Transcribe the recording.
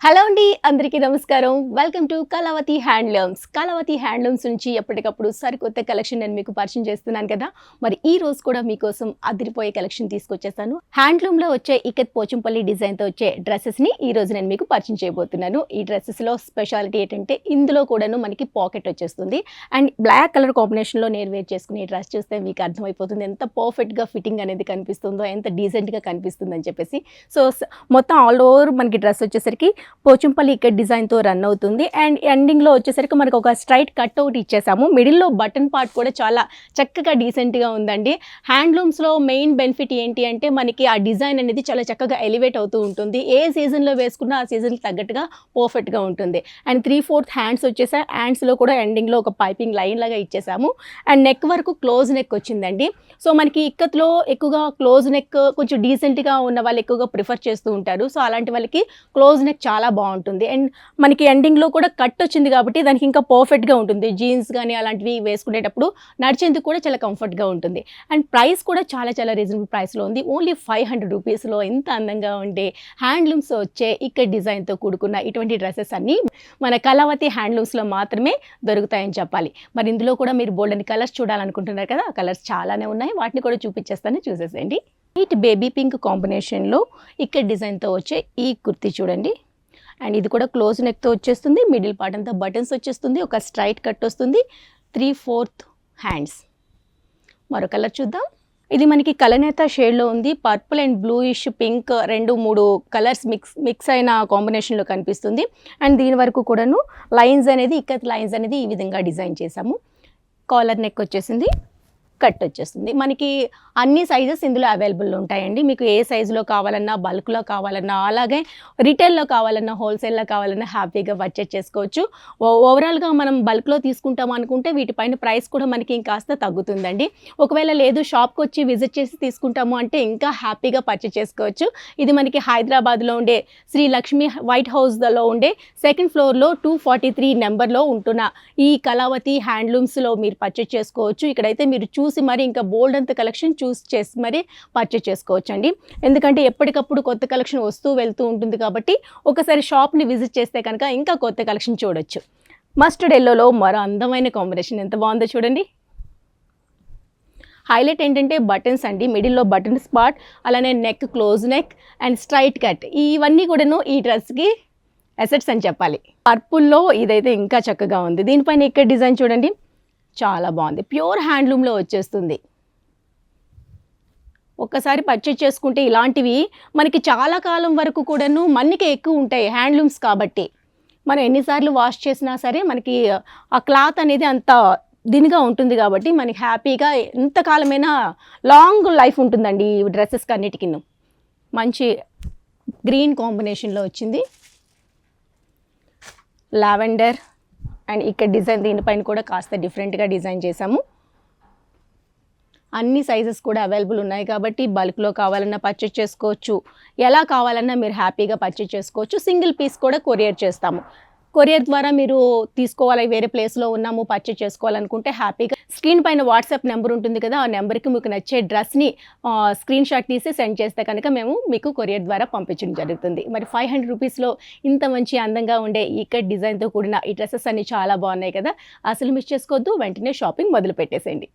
Hello అండి, అందరికీ నమస్కారం. Welcome to Kalavathi handlooms. Kalavathi handlooms నుంచి ఎప్పటికప్పుడు సరికొత్త కలెక్షన్ నేను మీకు పరిచయం చేస్తున్నాను కదా. మరి ఈ రోజు కూడా మీకోసం అదిరిపోయే కలెక్షన్ తీసుకొచ్చేసాను. హ్యాండ్లూమ్లో వచ్చే ఇక్కత్ పోచంపల్లి డిజైన్తో వచ్చే డ్రెస్సెస్ని ఈ రోజు నేను మీకు పరిచయం చేయబోతున్నాను. ఈ డ్రెస్సెస్లో స్పెషాలిటీ ఏంటంటే ఇందులో కూడాను మనకి పాకెట్ వచ్చేస్తుంది. అండ్ బ్లాక్ కలర్ కాంబినేషన్లో నేను వేర్ చేసుకునే డ్రెస్ చూస్తే మీకు అర్థమైపోతుంది ఎంత పర్ఫెక్ట్గా ఫిట్టింగ్ అనేది కనిపిస్తుందో, ఎంత డీసెంట్గా కనిపిస్తుంది అని చెప్పేసి. సో మొత్తం ఆల్ ఓవర్ మనకి డ్రెస్ వచ్చేసరికి పోచంపల్లి ఇక్కడ డిజైన్తో రన్ అవుతుంది. అండ్ ఎండింగ్లో వచ్చేసరికి మనకు ఒక స్ట్రైట్ కట్ అవుట్ ఇచ్చేసాము. మిడిల్లో బటన్ పార్ట్ కూడా చాలా చక్కగా డీసెంట్గా ఉందండి. హ్యాండ్లూమ్స్లో మెయిన్ బెనిఫిట్ ఏంటి అంటే మనకి ఆ డిజైన్ అనేది చాలా చక్కగా ఎలివేట్ అవుతూ ఉంటుంది. ఏ సీజన్లో వేసుకున్నా ఆ సీజన్కి తగ్గట్టుగా పర్ఫెక్ట్గా ఉంటుంది. అండ్ 3/4 హ్యాండ్స్ వచ్చేసాయి. హ్యాండ్స్లో కూడా ఎండింగ్లో ఒక పైపింగ్ లైన్ లాగా ఇచ్చేసాము. అండ్ నెక్ వరకు క్లోజ్ నెక్ వచ్చిందండి. సో మనకి ఇక్కత్లో ఎక్కువగా క్లోజ్ నెక్ కొంచెం డీసెంట్గా ఉన్న వాళ్ళు ఎక్కువగా ప్రిఫర్ చేస్తూ ఉంటారు. సో అలాంటి వాళ్ళకి క్లోజ్ నెక్ చాలా బాగుంటుంది. అండ్ మనకి ఎండింగ్లో కూడా కట్ వచ్చింది కాబట్టి దానికి ఇంకా పర్ఫెక్ట్గా ఉంటుంది. జీన్స్ కానీ అలాంటివి వేసుకునేటప్పుడు నడిచేందుకు కూడా చాలా కంఫర్ట్గా ఉంటుంది. అండ్ ప్రైస్ కూడా చాలా చాలా రీజనబుల్ ప్రైస్లో ఉంది. ఓన్లీ 500 రూపీస్లో ఎంత అందంగా ఉండే హ్యాండ్లూమ్స్ వచ్చే ఇక్కడ డిజైన్తో కూడుకున్న ఇటువంటి డ్రెస్సెస్ అన్నీ మన కళావతి హ్యాండ్లూమ్స్లో మాత్రమే దొరుకుతాయని చెప్పాలి. మరి ఇందులో కూడా మీరు బోల్డెన్ కలర్స్ చూడాలనుకుంటున్నారు కదా, ఆ కలర్స్ చాలానే ఉన్నాయి. వాటిని కూడా చూపించేస్తాను, చూసేసేయండి. లైట్ బేబీ పింక్ కాంబినేషన్లో ఇక్కడ డిజైన్తో వచ్చే ఈ కుర్తీ చూడండి. అండ్ ఇది కూడా క్లోజ్ నెక్తో వచ్చేస్తుంది. మిడిల్ పార్ట్ అంతా బటన్స్ వచ్చేస్తుంది. ఒక స్ట్రైట్ కట్ వస్తుంది. 3/4 హ్యాండ్స్. మరో కలర్ చూద్దాం. ఇది మనకి కలనేత షేడ్లో ఉంది. Purple and bluish pink 2-3 colours mix అయిన కాంబినేషన్లో కనిపిస్తుంది. అండ్ దీని వరకు కూడాను లైన్స్ అనేది ఇక్కత్ లైన్స్ అనేది ఈ విధంగా డిజైన్ చేసాము. కాలర్ నెక్ వచ్చేసింది, కట్ వచ్చేస్తుంది. మనకి అన్ని సైజెస్ ఇందులో అవైలబుల్ ఉంటాయండి. మీకు ఏ సైజులో కావాలన్నా, బల్క్లో కావాలన్నా, అలాగే రిటైల్లో కావాలన్నా, హోల్సేల్లో కావాలన్నా హ్యాపీగా పర్చేజ్ చేసుకోవచ్చు. ఓవరాల్గా మనం బల్క్లో తీసుకుంటాం అనుకుంటే వీటిపైన ప్రైస్ కూడా మనకి ఇంకాస్త తగ్గుతుందండి. ఒకవేళ లేదు షాప్కి వచ్చి విజిట్ చేసి తీసుకుంటాము అంటే ఇంకా హ్యాపీగా పర్చేజ్ చేసుకోవచ్చు. ఇది మనకి హైదరాబాద్లో ఉండే శ్రీ లక్ష్మి వైట్ హౌస్లో ఉండే సెకండ్ ఫ్లోర్లో 243 నెంబర్లో ఉంటున్న ఈ కళావతి హ్యాండ్లూమ్స్లో మీరు పర్చేజ్ చేసుకోవచ్చు. ఇక్కడైతే మీరు చూసి మరి ఇంకా బోల్డ్ అంత కలెక్షన్ చూస్ చేసి మరి పర్చేజ్ చేసుకోవచ్చు అండి. ఎందుకంటే ఎప్పటికప్పుడు కొత్త కలెక్షన్ వస్తూ వెళ్తూ ఉంటుంది కాబట్టి ఒకసారి షాప్ని విజిట్ చేస్తే కనుక ఇంకా కొత్త కలెక్షన్ చూడొచ్చు. మస్టర్డ్ ఎల్లోలో మరో అందమైన కాంబినేషన్ ఎంత బాగుందో చూడండి. హైలైట్ ఏంటంటే బటన్స్ అండి. మిడిల్లో బటన్స్ పార్ట్, అలానే neck close neck and straight cut, ఇవన్నీ కూడాను ఈ డ్రెస్కి అసెట్స్ అని చెప్పాలి. పర్పుల్లో ఇదైతే ఇంకా చక్కగా ఉంది. దీనిపైన ఇక్కడ డిజైన్ చూడండి, చాలా బాగుంది. ప్యూర్ హ్యాండ్లూమ్లో వచ్చేస్తుంది. ఒక్కసారి పర్చేజ్ చేసుకుంటే ఇలాంటివి మనకి చాలా కాలం వరకు కూడాను మన్నిక ఎక్కువ ఉంటాయి హ్యాండ్లూమ్స్ కాబట్టి. మనం ఎన్నిసార్లు వాష్ చేసినా సరే మనకి ఆ క్లాత్ అనేది అంత దినిగా ఉంటుంది కాబట్టి మనకి హ్యాపీగా ఎంతకాలమైనా లాంగ్ లైఫ్ ఉంటుందండి ఈ డ్రెస్సెస్కి అన్నిటికీ. మంచి గ్రీన్ కాంబినేషన్లో వచ్చింది. లావెండర్ అండ్ ఇక్కడ డిజైన్ దీనిపైన కూడా కాస్త డిఫరెంట్గా డిజైన్ చేసాము. అన్ని సైజెస్ కూడా అవైలబుల్ ఉన్నాయి కాబట్టి బల్క్లో కావాలన్నా పర్చేజ్ చేసుకోవచ్చు. ఎలా కావాలన్నా మీరు హ్యాపీగా పర్చేజ్ చేసుకోవచ్చు. సింగిల్ పీస్ కూడా కొరియర్ చేస్తాము. కొరియర్ ద్వారా మీరు తీసుకోవాలి, వేరే ప్లేస్లో ఉన్నాము పర్చేజ్ చేసుకోవాలనుకుంటే హ్యాపీగా స్క్రీన్ పైన వాట్సాప్ నెంబర్ ఉంటుంది కదా, ఆ నెంబర్కి మీకు నచ్చే డ్రెస్ని స్క్రీన్ షాట్ తీసి సెండ్ చేస్తే కనుక మేము మీకు కొరియర్ ద్వారా పంపించడం జరుగుతుంది. మరి 500 రూపీస్లో ఇంత మంచి అందంగా ఉండే ఇక్కడ డిజైన్తో కూడిన ఈ డ్రెస్సెస్ అన్ని చాలా బాగున్నాయి కదా. అసలు మిస్ చేసుకోవద్దు, వెంటనే షాపింగ్ మొదలు పెట్టేసేయండి.